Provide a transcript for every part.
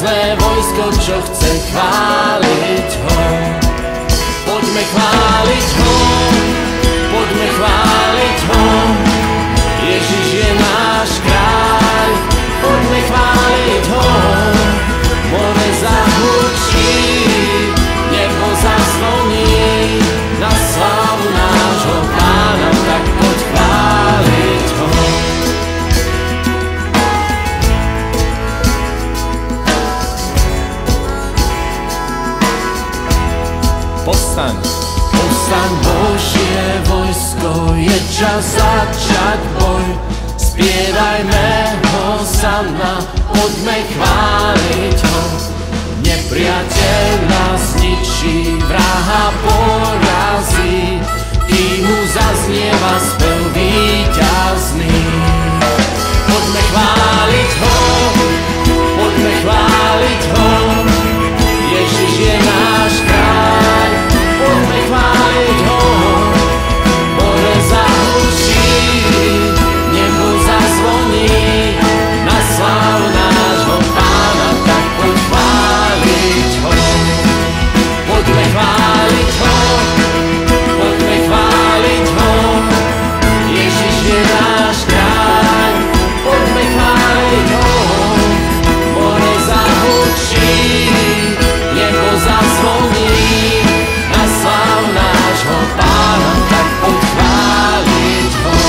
mocné vojsko, čo chce chváliť ho. Poďme chváliť ho, poďme chváliť ho. Ježiš je náš kráľ, poďme chváliť ho. More zahučí, nebo zasloní na slávu nášho Pána, tak poď chváliť ho. Povstaň, povstaň Božie vojsko, je čas začať boj. Spievajme hosanna, poďme chváliť ho. Nepriateľ nás ničí, vraha porazí, kým mu zaznieva spev víťazný. Poďme chváliť ho, poďme chváliť ho. Ježiš je náš kráľ, poďme chváliť ho. More zahučí, nebo zazvoní na slávu nášho Pána, tak poď chváliť ho. Poďme chváliť ho, poďme chváliť ho. Ježiš je náš kráľ, poďme chváliť ho. More zahučí, nebo zazvoní na slávu nášho Pána, tak poď chváliť ho.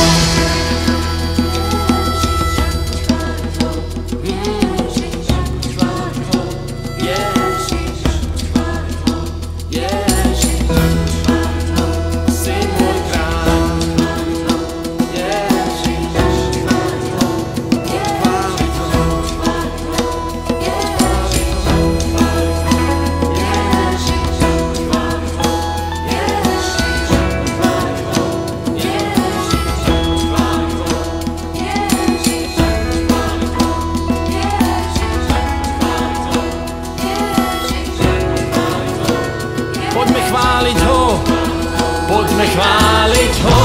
Poďme chváliť ho, poďme chváliť ho,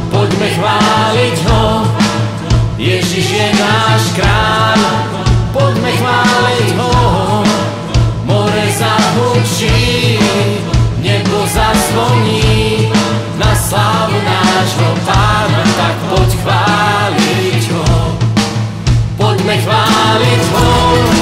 poďme chváliť ho. Ježiš je náš kráľ, poďme chváliť ho. More zahučí, nebo zazvoní na slávu nášho Pána, tak poď chváliť ho. Poďme chváliť ho.